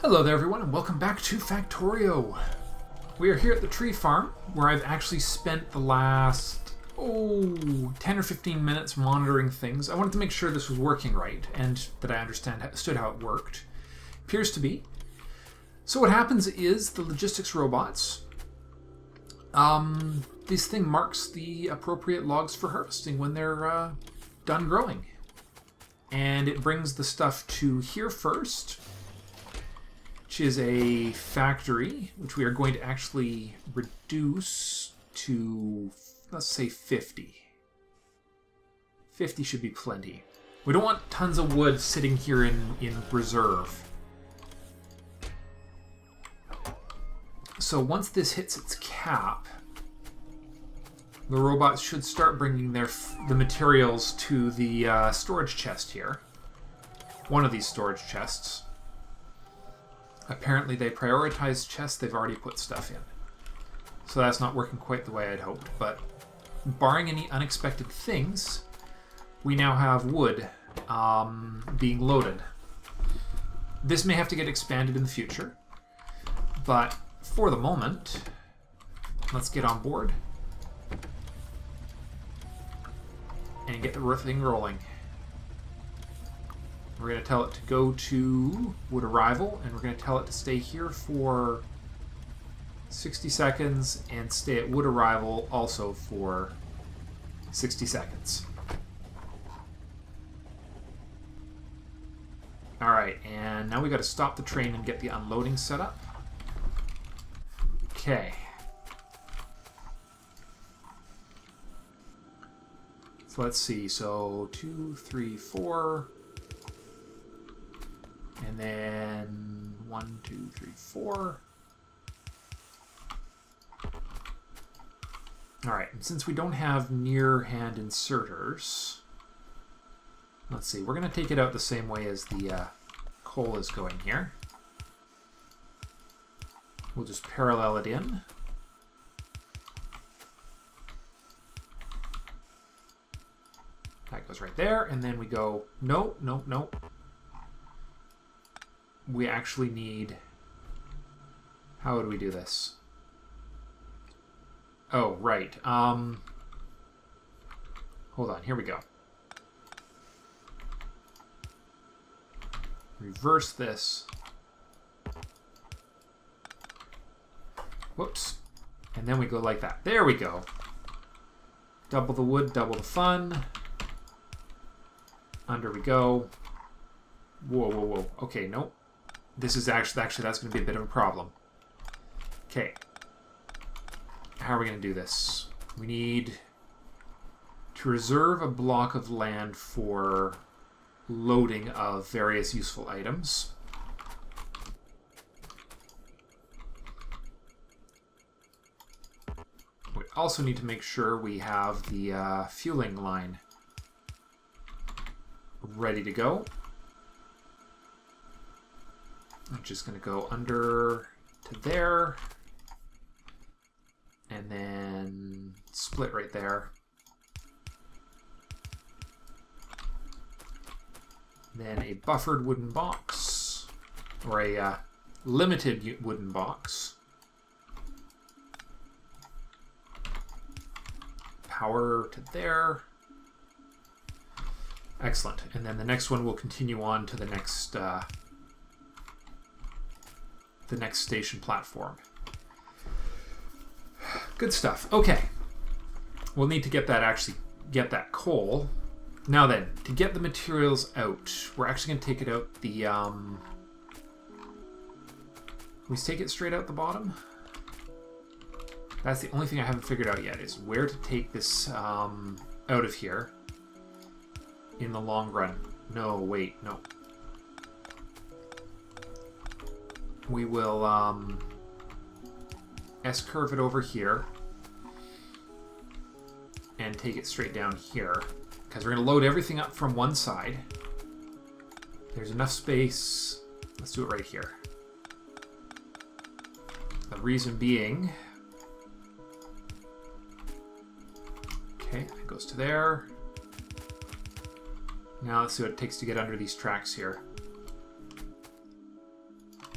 Hello there everyone and welcome back to Factorio. We are here at the tree farm where I've actually spent the last 10 or 15 minutes monitoring things. I wanted to make sure this was working right and that I understood how it worked. Appears to be. So what happens is the logistics robots, this thing marks the appropriate logs for harvesting when they're done growing. And it brings the stuff to here first, which is a factory, which we are going to actually reduce to, let's say, 50. 50 should be plenty. We don't want tons of wood sitting here in reserve. So once this hits its cap, the robots should start bringing the materials to the storage chest here. One of these storage chests. Apparently they prioritize chests they've already put stuff in. So that's not working quite the way I'd hoped, but barring any unexpected things, we now have wood being loaded. This may have to get expanded in the future, but for the moment, let's get on board and get the thing rolling. We're going to tell it to go to wood arrival, and we're going to tell it to stay here for 60 seconds and stay at wood arrival also for 60 seconds. Alright, and now we got to stop the train and get the unloading set up. Okay. So let's see, so 2, 3, 4... and then 1, 2, 3, 4. Alright, and since we don't have near-hand inserters, let's see, we're going to take it out the same way as the coal is going here. We'll just parallel it in. That goes right there, and then we go, no, no, no. We actually need... How would we do this? Oh, right. Hold on, here we go. Reverse this. Whoops. And then we go like that. There we go. Double the wood, double the fun. Under we go. Whoa, whoa, whoa. Okay, nope. This is actually that's going to be a bit of a problem. Okay. How are we going to do this? We need to reserve a block of land for loading of various useful items. We also need to make sure we have the fueling line ready to go. I'm just going to go under to there and then split right there. Then a buffered wooden box, or a limited wooden box. Power to there. Excellent. And then the next one will continue on to the next station platform. Good stuff. Okay. We'll need to get that coal. Now then, to get the materials out, we're actually going to take it out the... we take it straight out the bottom? That's the only thing I haven't figured out yet, is where to take this out of here in the long run. No, wait, no. We will S-curve it over here and take it straight down here, because we're going to load everything up from one side. There's enough space. Let's do it right here. The reason being... Okay, it goes to there. Now let's see what it takes to get under these tracks here.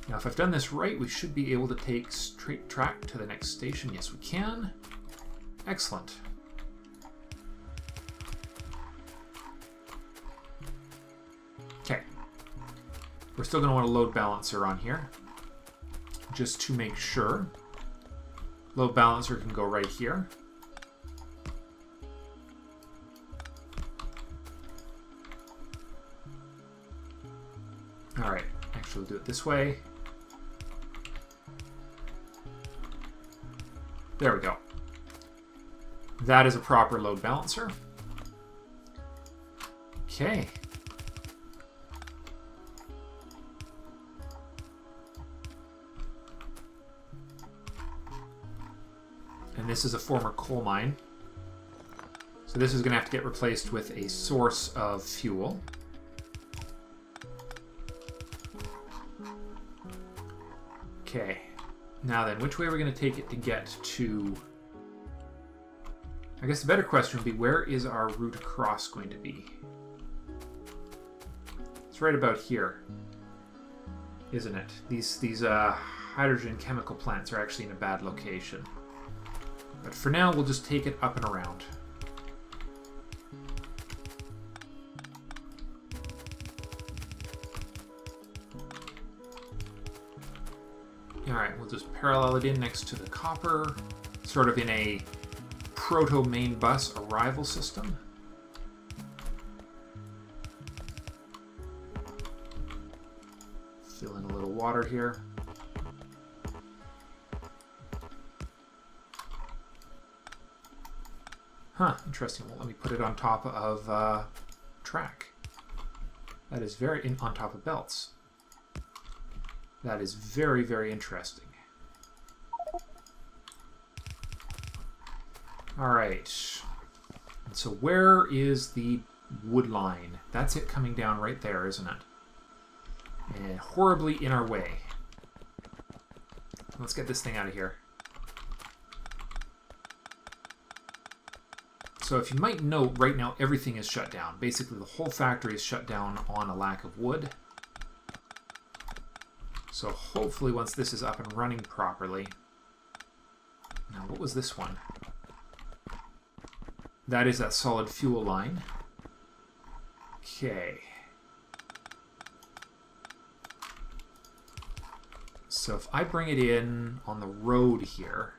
Now, if I've done this right, we should be able to take straight track to the next station. Yes, we can. Excellent. Okay. We're still going to want a load balancer on here, just to make sure. Load balancer can go right here. All right, actually we'll do it this way. There we go. That is a proper load balancer. Okay. And this is a former coal mine. So this is going to have to get replaced with a source of fuel. Okay. Now then, which way are we going to take it to get to... I guess the better question would be, where is our route across going to be? It's right about here, isn't it? These hydrogen chemical plants are actually in a bad location. But for now, we'll just take it up and around. Alright, we'll just parallel it in next to the copper, sort of in a proto-main bus arrival system. Fill in a little water here. Huh, interesting. Well, let me put it on top of track. That is on top of belts. That is very, very interesting. All right. And so where is the wood line? That's it coming down right there, isn't it? And horribly in our way. Let's get this thing out of here. So if you might note, right now everything is shut down. Basically, the whole factory is shut down on a lack of wood. So hopefully once this is up and running properly... Now, what was this one? That is that solid fuel line. Okay. So if I bring it in on the road here,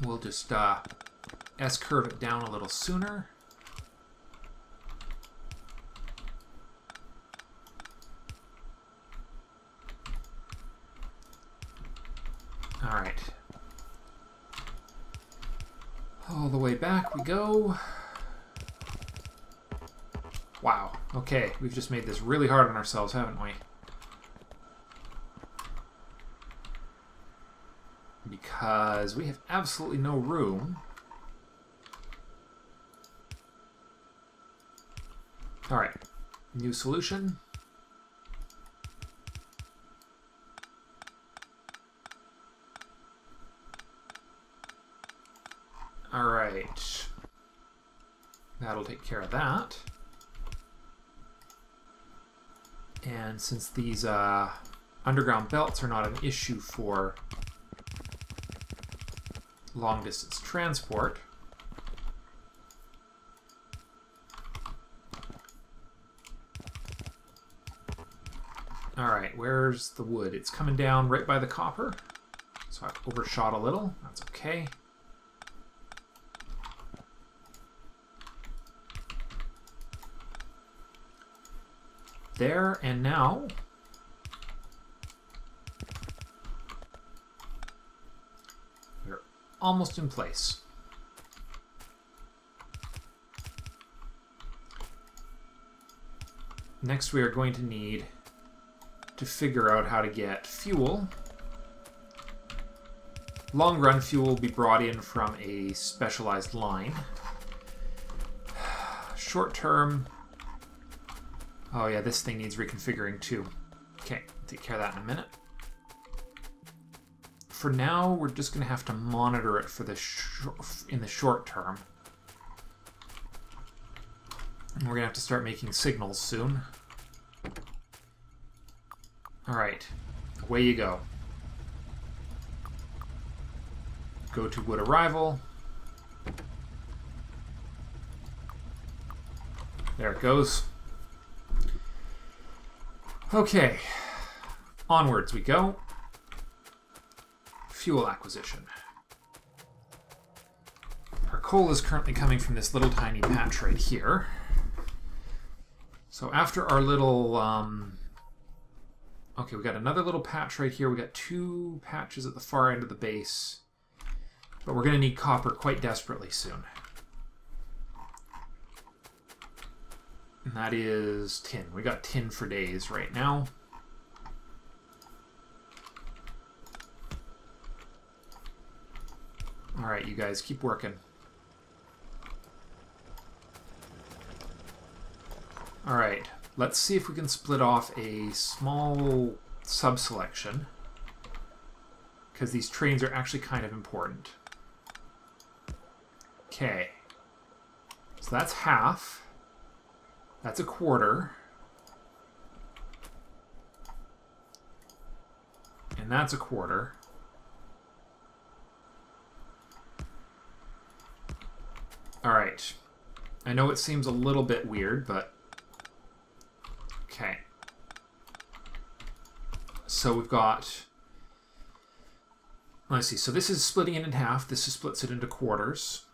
we'll just S-curve it down a little sooner. All right. All the way back we go. Wow. Okay, we've just made this really hard on ourselves, haven't we? Because we have absolutely no room. All right. New solution. All right. That'll take care of that. And since these underground belts are not an issue for long-distance transport, all right, where's the wood? It's coming down right by the copper, so I've overshot a little. That's okay. There, and now we're almost in place. Next, we are going to need to figure out how to get fuel. Long run fuel will be brought in from a specialized line. Short term, oh yeah, this thing needs reconfiguring too. Okay, take care of that in a minute. For now, we're just going to have to monitor it for the in the short term. And we're going to have to start making signals soon. Alright, away you go. Go to wood arrival. There it goes. Okay, onwards we go. Fuel acquisition. Our coal is currently coming from this little tiny patch right here. So after our little... okay, we got another little patch right here. We got 2 patches at the far end of the base. But we're going to need copper quite desperately soon. And that is tin. We got tin for days right now. Alright, you guys, keep working. Alright, let's see if we can split off a small sub-selection. Because these trains are actually kind of important. Okay. So that's half. That's a quarter. And that's a quarter. Alright. I know it seems a little bit weird, but... okay. So we've got... let's see. So this is splitting it in half. This splits it into quarters.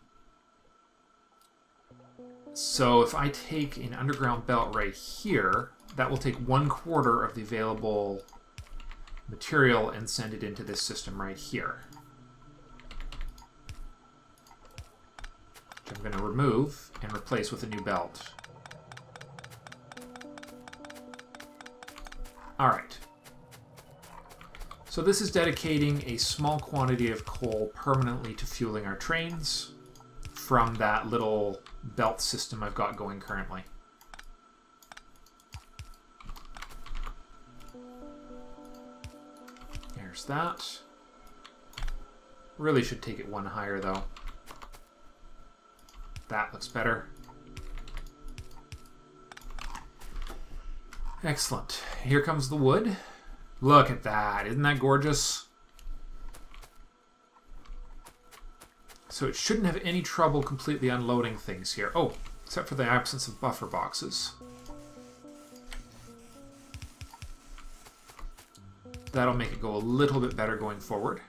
So if I take an underground belt right here, that will take 1/4 of the available material and send it into this system right here. Which I'm going to remove and replace with a new belt. Alright. So this is dedicating a small quantity of coal permanently to fueling our trains from that little belt system I've got going currently. There's that. Really should take it 1 higher though. That looks better. Excellent. Here comes the wood. Look at that. Isn't that gorgeous? So it shouldn't have any trouble completely unloading things here. Oh, except for the absence of buffer boxes. That'll make it go a little bit better going forward.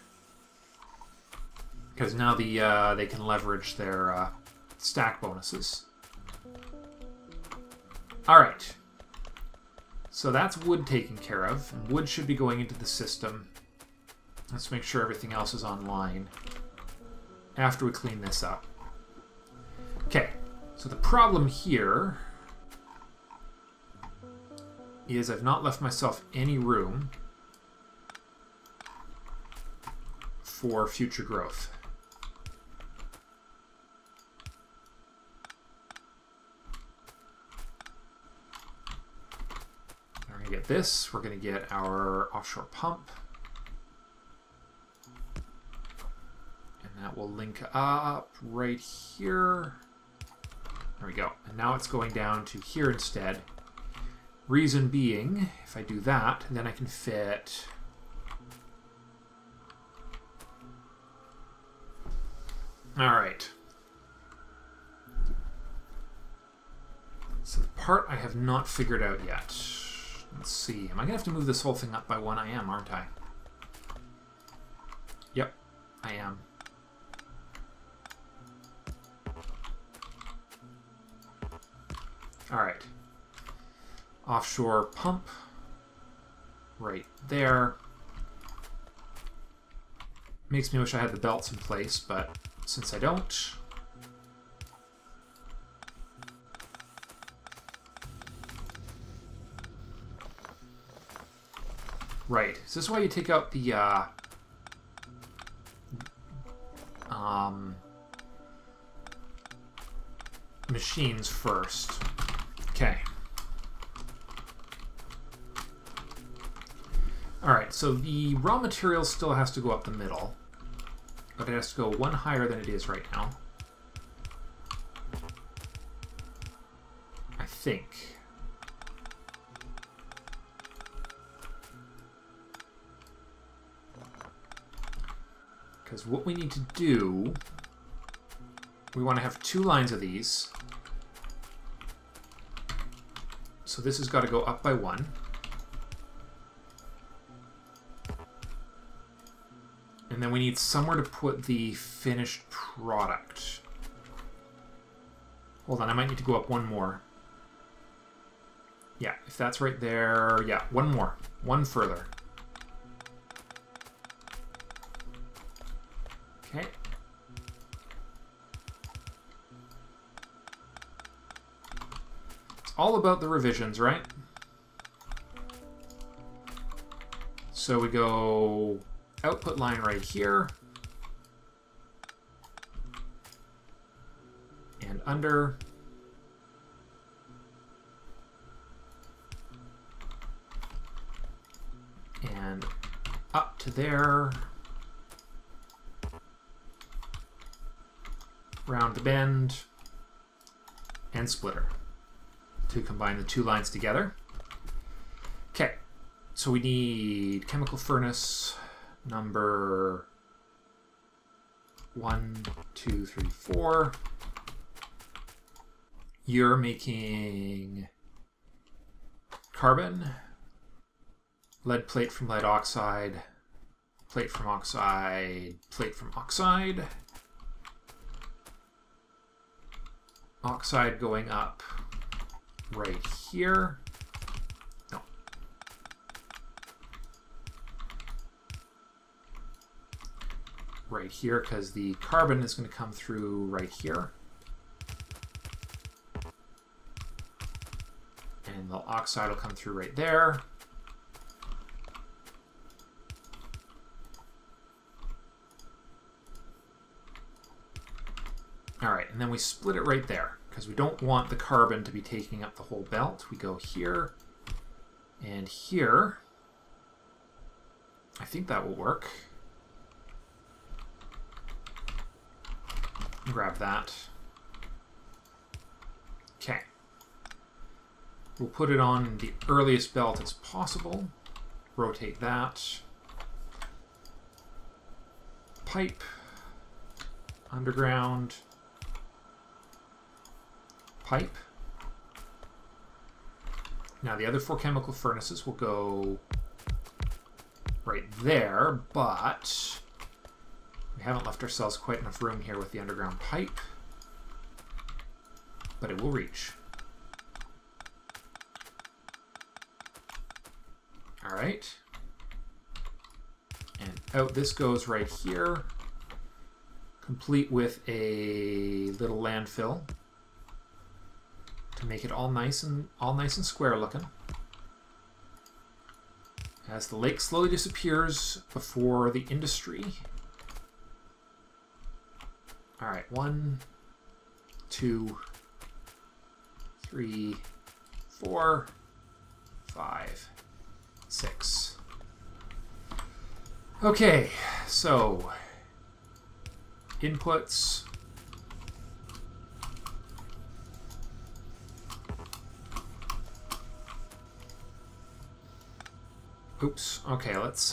Because now they can leverage their stack bonuses. Alright. So that's wood taken care of. And wood should be going into the system. Let's make sure everything else is online after we clean this up. Okay, so the problem here is I've not left myself any room for future growth. We're going to get this. We're going to get our offshore pump. That will link up right here. There we go. And now it's going down to here instead. Reason being, if I do that, then I can fit... Alright. So the part I have not figured out yet. Let's see. Am I going to have to move this whole thing up by 1? I am, aren't I? Yep, I am. Alright. Offshore pump. Right there. Makes me wish I had the belts in place, but since I don't... Right. Is this why you take out the machines first? Okay. Alright, so the raw material still has to go up the middle, but it has to go 1 higher than it is right now. I think. Because what we need to do, we want to have 2 lines of these. So this has got to go up by 1. And then we need somewhere to put the finished product. Hold on, I might need to go up 1 more. Yeah, if that's right there, yeah, 1 more. 1 further. Okay. It's all about the revisions, right? So we go output line right here. And under. And up to there. Round the bend. And splitter to combine the 2 lines together. Okay, so we need chemical furnace number 1, 2, 3, 4. You're making carbon, lead plate from lead oxide, plate from oxide, plate from oxide. Oxide going up right here. No. Right here, because the carbon is going to come through right here. And the oxide will come through right there. All right, and then we split it right there because we don't want the carbon to be taking up the whole belt. We go here and here. I think that will work. Grab that. Okay. We'll put it on the earliest belt as possible. Rotate that. Pipe. Underground. Pipe. Now the other 4 chemical furnaces will go right there, but we haven't left ourselves quite enough room here with the underground pipe, but it will reach. All right. And out this goes right here, complete with a little landfill to make it all nice and square looking. As the lake slowly disappears before the industry. All right, 1, 2, 3, 4, 5, 6. Okay, so inputs. Oops. Okay, let's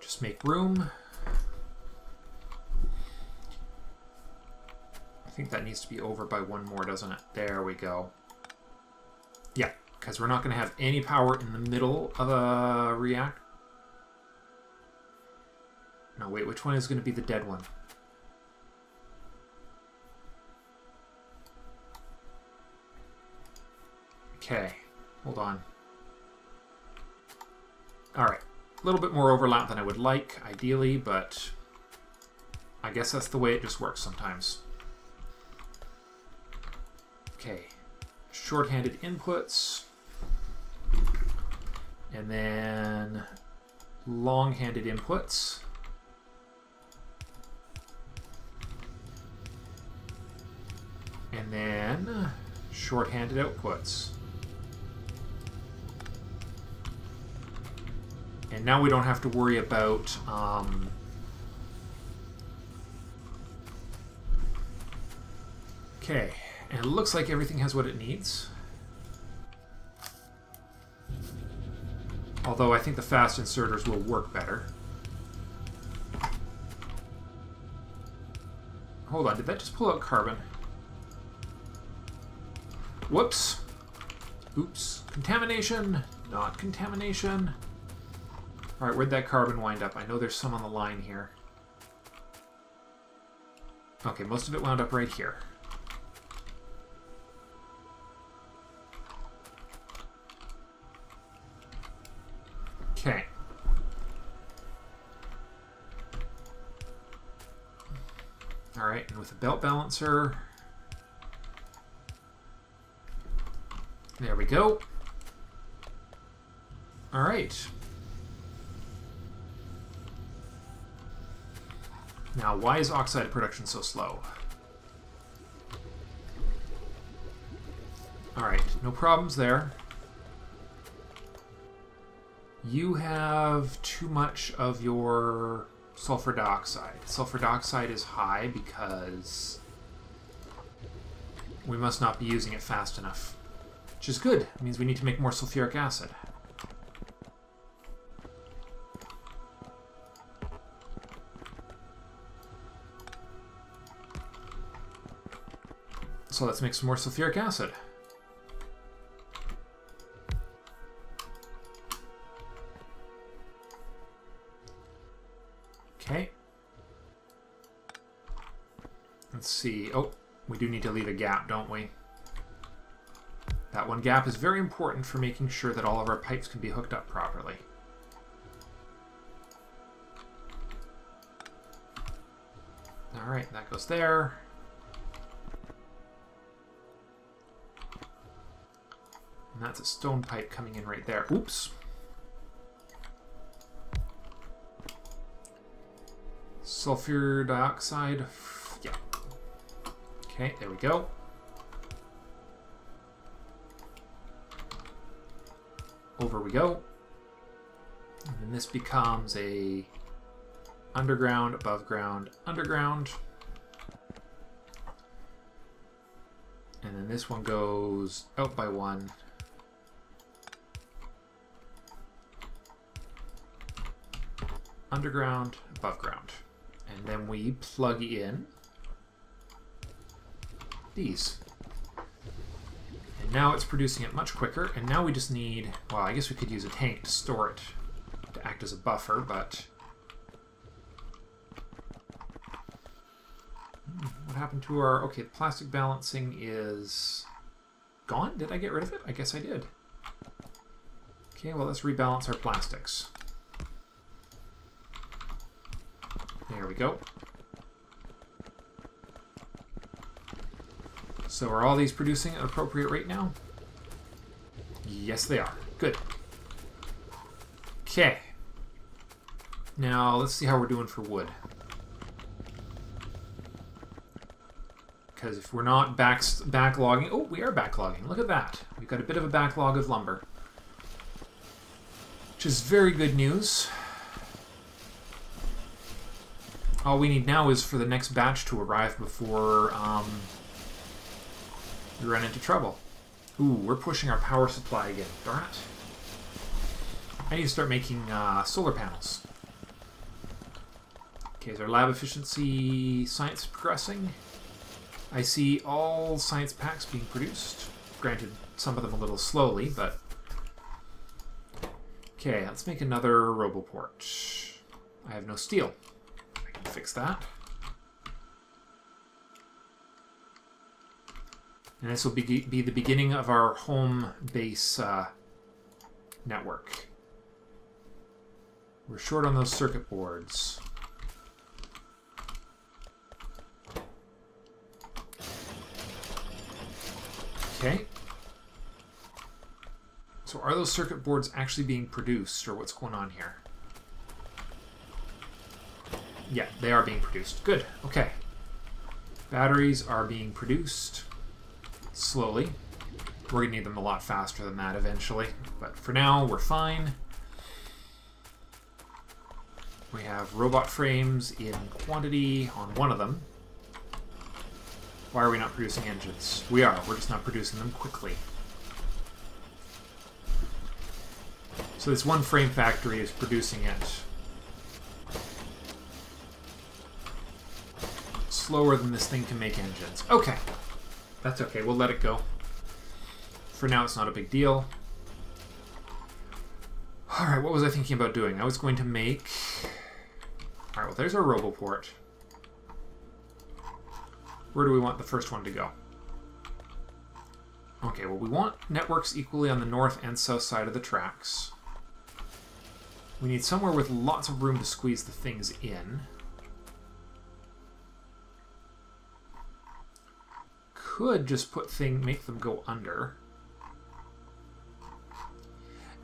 just make room. I think that needs to be over by 1 more, doesn't it? There we go. Yeah, because we're not going to have any power in the middle of a reactor. No, wait, which one is going to be the dead one? Okay, hold on. All right, a little bit more overlap than I would like, ideally, but I guess that's the way it just works sometimes. Okay, short-handed inputs, and then long-handed inputs. And then short-handed outputs. And now we don't have to worry about okay, and it looks like everything has what it needs. Although I think the fast inserters will work better. Hold on, did that just pull out carbon? Whoops. Oops. Contamination. Not contamination. Alright, where'd that carbon wind up? I know there's some on the line here. Okay, most of it wound up right here. Okay. Alright, and with a belt balancer... There we go. Alright. Now, why is oxide production so slow? Alright, no problems there. You have too much of your sulfur dioxide. Sulfur dioxide is high because we must not be using it fast enough. Which is good. It means we need to make more sulfuric acid. So let's make some more sulfuric acid. Okay. Let's see. Oh, we do need to leave a gap, don't we? That one gap is very important for making sure that all of our pipes can be hooked up properly. Alright, that goes there. And that's a stone pipe coming in right there. Oops. Sulfur dioxide. Yeah. Okay, there we go. Over we go. And then this becomes a underground, above ground, underground. And then this one goes out by one. Underground, above ground. And then we plug in these. And now it's producing it much quicker, and now we just need, well, I guess we could use a tank to store it, to act as a buffer, but... what happened to our... okay, the plastic balancing is gone? Did I get rid of it? I guess I did. Okay, well, let's rebalance our plastics. There we go. So are all these producing at an appropriate rate now? Yes, they are. Good. Okay. Now, let's see how we're doing for wood. Because if we're not backlogging... oh, we are backlogging. Look at that. We've got a bit of a backlog of lumber. Which is very good news. All we need now is for the next batch to arrive before we run into trouble. Ooh, we're pushing our power supply again. Darn it. I need to start making solar panels. Okay, is our lab efficiency science progressing? I see all science packs being produced. Granted, some of them a little slowly, but... okay, let's make another Roboport. I have no steel. I can fix that. And this will be the beginning of our home base network. We're short on those circuit boards. Okay. So are those circuit boards actually being produced, or what's going on here? Yeah, they are being produced. Good. Okay. Batteries are being produced slowly. We're going to need them a lot faster than that eventually. But for now, we're fine. We have robot frames in quantity on one of them. Why are we not producing engines? We are. We're just not producing them quickly. So this one frame factory is producing it slower than this thing can make engines. Okay. That's okay. We'll let it go. For now, it's not a big deal. Alright, what was I thinking about doing? I was going to make... Alright, well, there's our Roboport. Where do we want the first one to go? Okay, well, we want networks equally on the north and south side of the tracks. We need somewhere with lots of room to squeeze the things in. Could just make them go under.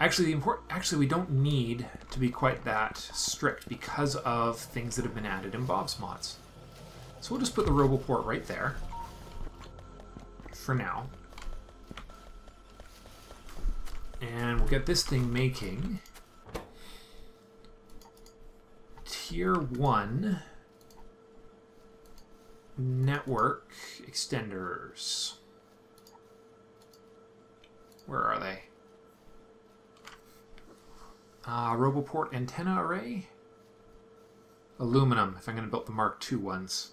Actually, we don't need to be quite that strict because of things that have been added in Bob's mods. So we'll just put the Roboport right there for now. And we'll get this thing making Tier 1 network extenders. Where are they? Roboport antenna array? Aluminum, if I'm going to build the Mark II ones.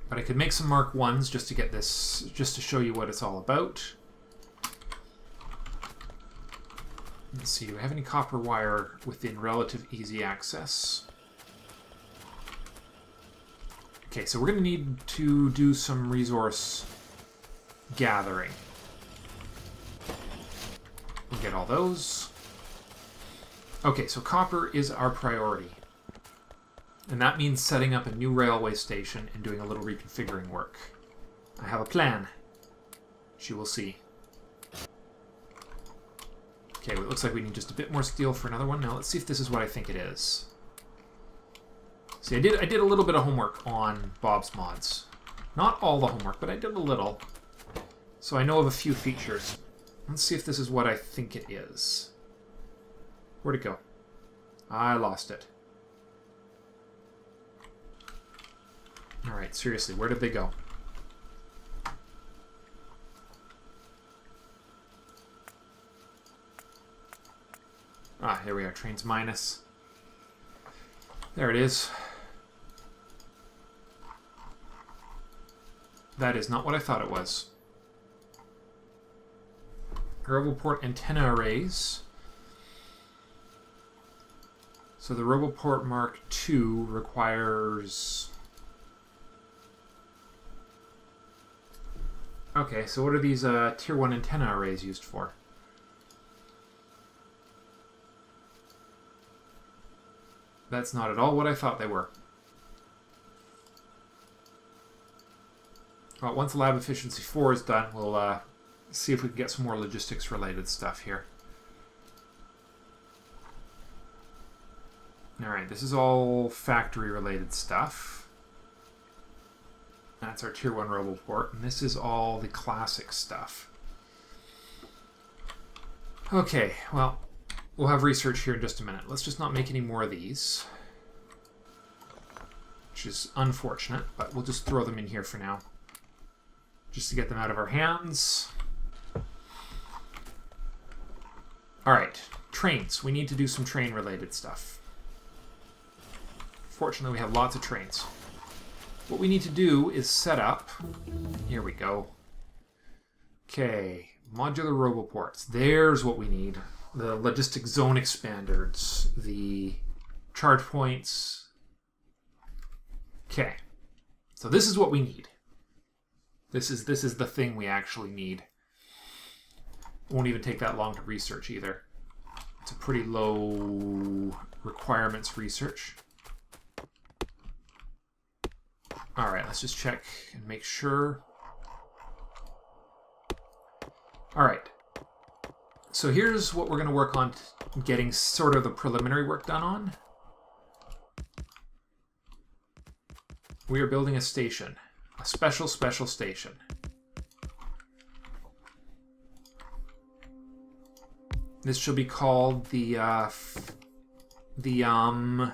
But I could make some Mark 1s just to get this, just to show you what it's all about. Let's see, do we have any copper wire within relative easy access? Okay, so we're going to need to do some resource gathering. We'll get all those. Okay, so copper is our priority. And that means setting up a new railway station and doing a little reconfiguring work. I have a plan, which you will see. Okay, well, it looks like we need just a bit more steel for another one. Now let's see if this is what I think it is. See, I did a little bit of homework on Bob's mods. Not all the homework, but I did a little. So I know of a few features. Let's see if this is what I think it is. Where'd it go? I lost it. Alright, seriously, where did they go? Ah, here we are. Trains minus. There it is. That is not what I thought it was. Roboport antenna arrays. So the Roboport Mark II requires... Okay, so what are these Tier 1 antenna arrays used for? That's not at all what I thought they were. Well, once Lab Efficiency 4 is done, we'll see if we can get some more logistics-related stuff here. Alright, this is all factory-related stuff. That's our Tier 1 Roboport, and this is all the classic stuff. Okay, well, we'll have research here in just a minute. Let's just not make any more of these. Which is unfortunate, but we'll just throw them in here for now. Just to get them out of our hands. Alright, trains. We need to do some train-related stuff. Fortunately, we have lots of trains. What we need to do is set up... Here we go. Okay, modular Roboports. There's what we need. The logistic zone expanders, the charge points. Okay, so this is what we need. This is the thing we actually need. Won't even take that long to research either. It's a pretty low requirements research. All right, let's just check and make sure. All right. So here's what we're going to work on getting sort of the preliminary work done on. We are building a station, a special station. This shall be called the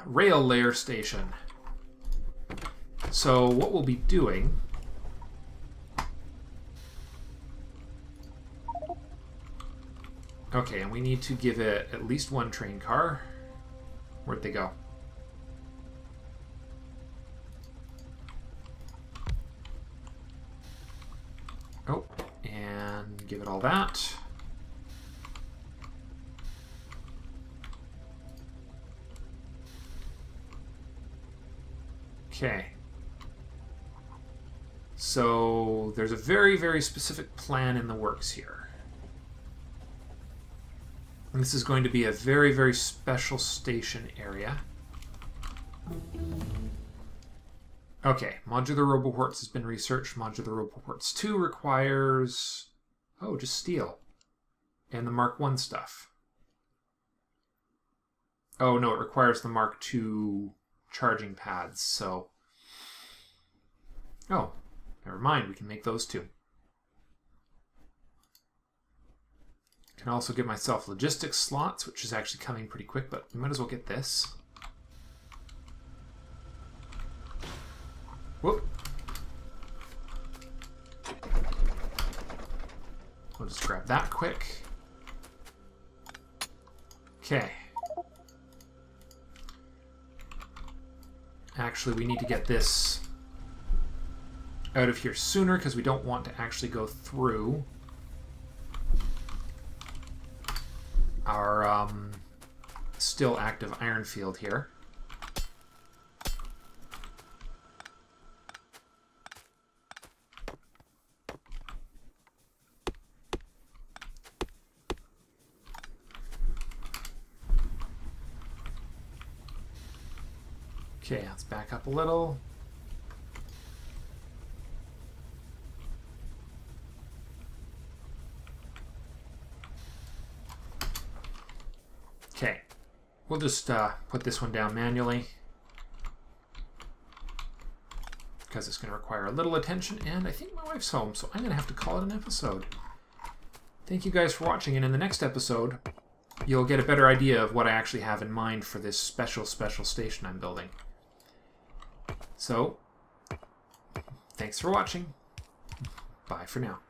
rail layer station. So what we'll be doing Okay, and we need to give it at least one train car. Where'd they go? Oh, and give it all that. Okay. So there's a very, very specific plan in the works here. And this is going to be a very, very special station area. Okay, modular roboports has been researched. Modular roboports 2 requires... oh, just steel. And the Mark 1 stuff. Oh, no, it requires the Mark 2 charging pads, so... oh, never mind, we can make those 2. Can also give myself logistics slots, which is actually coming pretty quick, but we might as well get this. Whoop. We'll just grab that quick. Okay. Actually, we need to get this out of here sooner because we don't want to actually go through our still active iron field here. Okay, let's back up a little. Okay, we'll just put this one down manually because it's going to require a little attention, and I think my wife's home, so I'm going to have to call it an episode. Thank you guys for watching, and in the next episode, you'll get a better idea of what I actually have in mind for this special station I'm building. So, thanks for watching. Bye for now.